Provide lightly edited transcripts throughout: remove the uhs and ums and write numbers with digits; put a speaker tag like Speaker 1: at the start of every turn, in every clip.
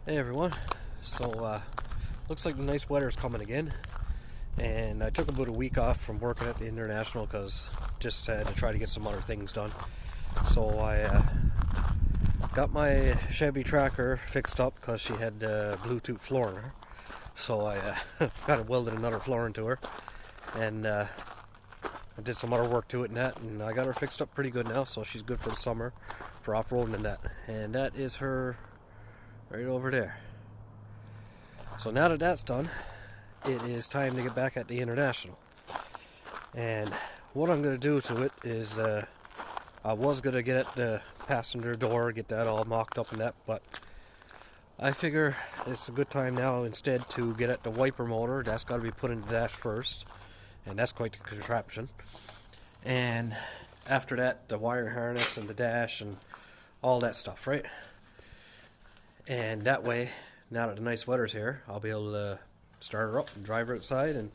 Speaker 1: Hey everyone, so looks like the nice weather's coming again, and I took about a week off from working at the International because just had to try to get some other things done. So I got my Chevy Tracker fixed up because she had Bluetooth floor in her. So I got it welded another floor into her, and I did some other work to it and I got her fixed up pretty good now, so she's good for the summer for off-roading and that. And that is her right over there. So now that that's done, it is time to get back at the International. And what I'm going to do to it is, I was going to get at the passenger door, get that all mocked up and that, but I figure it's a good time now instead to get at the wiper motor. That's got to be put in the dash first, and that's quite the contraption. And after that, the wire harness and the dash and all that stuff, right? And that way, now that the nice weather's here, I'll be able to start her up and drive her outside and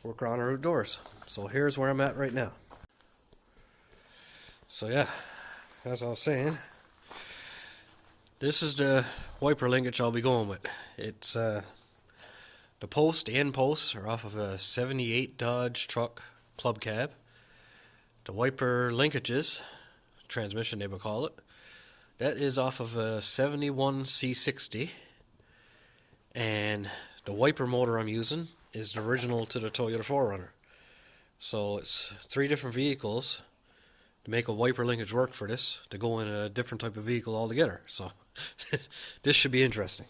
Speaker 1: work her on her outdoors. So here's where I'm at right now. So yeah, as I was saying, this is the wiper linkage I'll be going with. It's the end posts are off of a 78 Dodge truck club cab. The wiper linkages, transmission they would call it, that is off of a 71 C60. And the wiper motor I'm using is the original to the Toyota 4Runner. So it's 3 different vehicles to make a wiper linkage work for this, to go in a different type of vehicle altogether. So this should be interesting.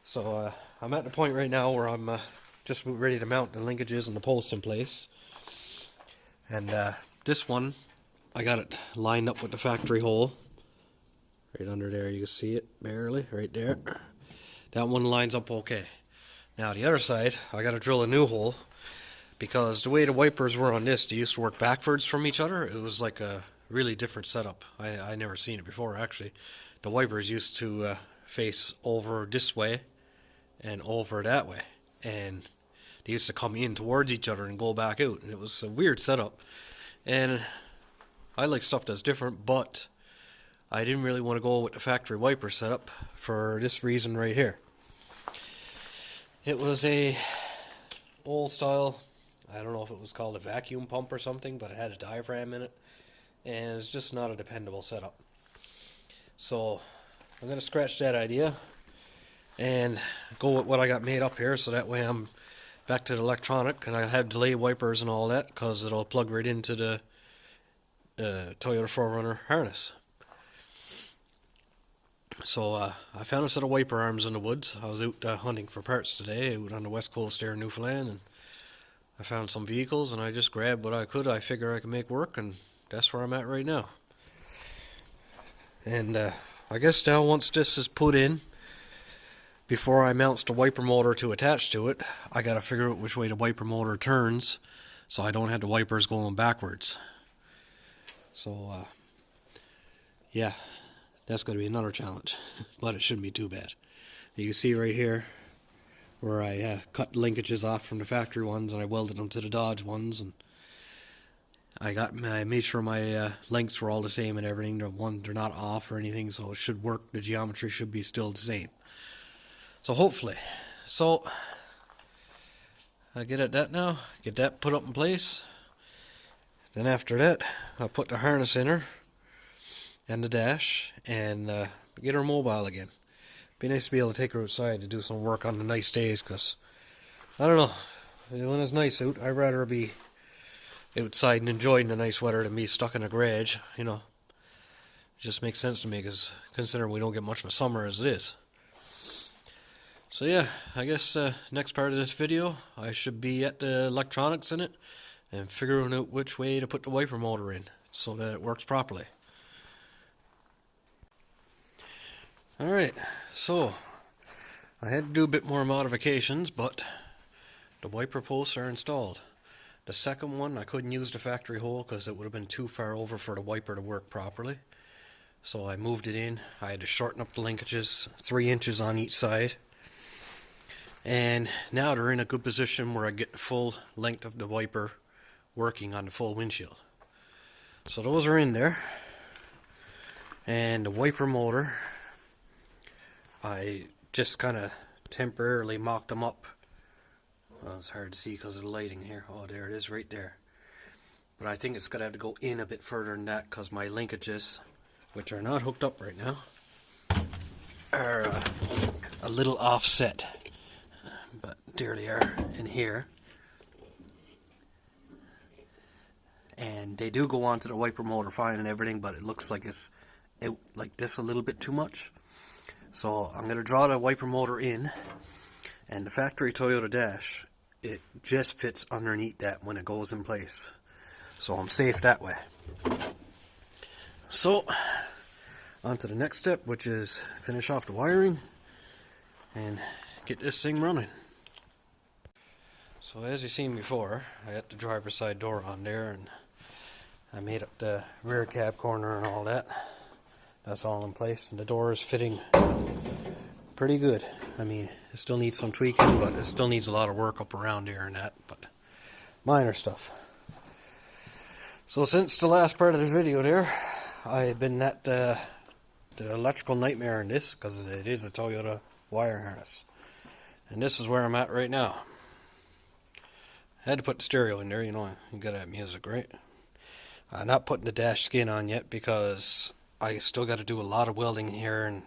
Speaker 1: So I'm at the point right now where I'm just ready to mount the linkages and the posts in place. And this one, I got it lined up with the factory hole. Right under there, you can see it barely, right there. That one lines up okay. Now the other side, I got to drill a new hole, because the way the wipers were on this, they used to work backwards from each other. It was like a really different setup. I never seen it before, actually. The wipers used to face over this way and over that way, and they used to come in towards each other and go back out, and it was a weird setup. And I like stuff that's different, but I didn't really want to go with the factory wiper setup for this reason right here. It was a old style, I don't know if it was called a vacuum pump or something, but it had a diaphragm in it, and it's just not a dependable setup. So I'm going to scratch that idea and go with what I got made up here, so that way I'm back to the electronic, and I have delay wipers and all that, because it'll plug right into the Toyota 4Runner harness. So I found a set of wiper arms in the woods. I was out hunting for parts today, out on the west coast there in Newfoundland, and I found some vehicles, and I just grabbed what I could. I figure I can make work, and that's where I'm at right now. And I guess now once this is put in, before I mount the wiper motor to attach to it, I gotta figure out which way the wiper motor turns, so I don't have the wipers going backwards. So yeah, that's going to be another challenge, but it shouldn't be too bad. You can see right here where I cut linkages off from the factory ones, and I welded them to the Dodge ones, and I made sure my lengths were all the same and everything. They're not off or anything, so it should work. The geometry should be still the same. So hopefully. So I get at that now, get that put up in place. Then after that, I'll put the harness in her and the dash, and get her mobile again. Be nice to be able to take her outside to do some work on the nice days, because I don't know, when it's nice out, I'd rather be outside and enjoying the nice weather than be stuck in a garage. You know, it just makes sense to me, because considering we don't get much of a summer as it is. So yeah, I guess next part of this video, I should be at the electronics in it and figuring out which way to put the wiper motor in so that it works properly. Alright, so I had to do a bit more modifications, but the wiper posts are installed. The second one, I couldn't use the factory hole because it would have been too far over for the wiper to work properly. So I moved it in. I had to shorten up the linkages 3 inches on each side. And now they're in a good position where I get the full length of the wiper working on the full windshield. So those are in there. And the wiper motor, I just kind of temporarily mocked them up. Well, it's hard to see because of the lighting here. Oh, there it is right there. But I think it's going to have to go in a bit further than that because my linkages, which are not hooked up right now, are a little offset. But there they are in here. And they do go onto the wiper motor fine and everything, but it looks like it's out like this a little bit too much. So I'm going to draw the wiper motor in, and the factory Toyota dash, it just fits underneath that when it goes in place. So I'm safe that way. So, on to the next step, which is finish off the wiring and get this thing running. So as you've seen before, I got the driver's side door on there, and I made up the rear cab corner and all that. That's all in place, and the door is fitting pretty good. I mean, it still needs some tweaking, but it still needs a lot of work up around here and that, but minor stuff. So since the last part of the video there, I've been at the electrical nightmare in this, because it is a Toyota wire harness. And this is where I'm at right now. I had to put the stereo in there, you know, you gotta have music, right? I'm not putting the dash skin on yet because I still got to do a lot of welding here, and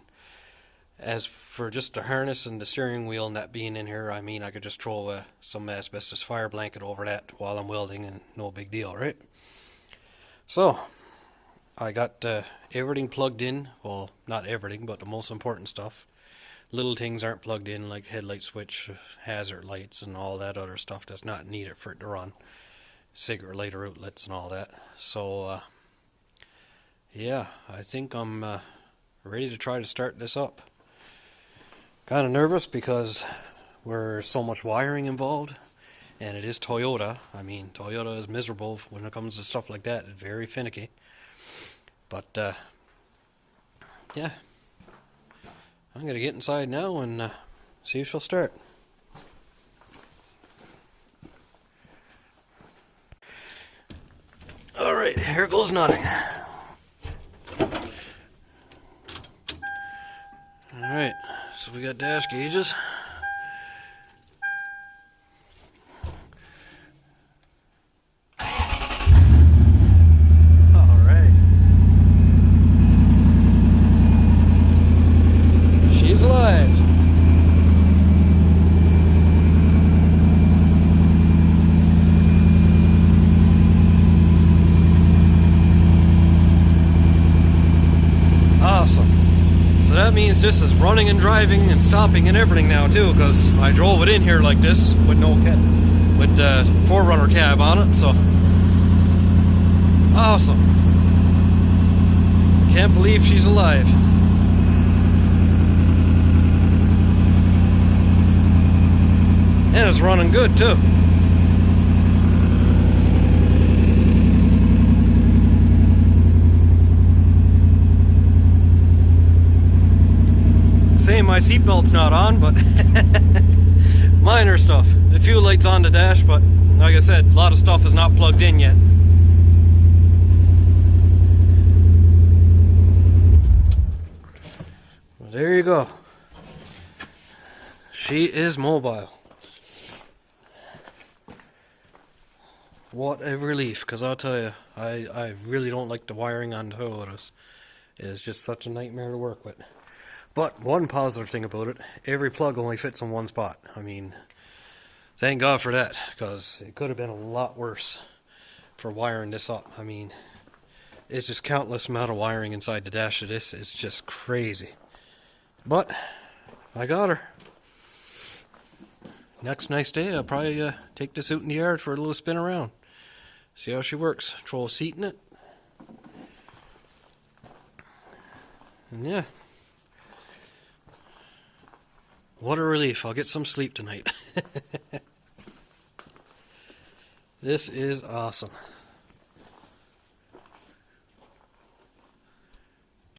Speaker 1: as for just the harness and the steering wheel and that being in here, I mean, I could just throw some asbestos fire blanket over that while I'm welding and no big deal, right? So, I got everything plugged in. Well, not everything, but the most important stuff. Little things aren't plugged in, like headlight switch, hazard lights, and all that other stuff that's not needed for it to run. Cigarette lighter outlets and all that. So, yeah, I think I'm ready to try to start this up. Kind of nervous because there's so much wiring involved, and it is Toyota. I mean, Toyota is miserable when it comes to stuff like that. It's very finicky. But, yeah, I'm going to get inside now and see if she'll start. Alright, here goes nothing. Alright, so we got dash gauges. Alright. She's alive. Awesome. So that means this is running and driving and stopping and everything now too, because I drove it in here like this with no with the 4Runner cab on it. So awesome. I can't believe she's alive. And it's running good too. Saying my seatbelt's not on, but minor stuff. A few lights on the dash, but like I said, a lot of stuff is not plugged in yet. Well, there you go. She is mobile. What a relief, because I'll tell you, I really don't like the wiring on Toyotas. It's just such a nightmare to work with. But one positive thing about it, every plug only fits in one spot. I mean, thank God for that, because it could have been a lot worse for wiring this up. I mean, it's just countless amount of wiring inside the dash of this. It's just crazy. But I got her. Next nice day, I'll probably take this out in the yard for a little spin around. See how she works. Throw a seat in it. And yeah. What a relief. I'll get some sleep tonight. This is awesome.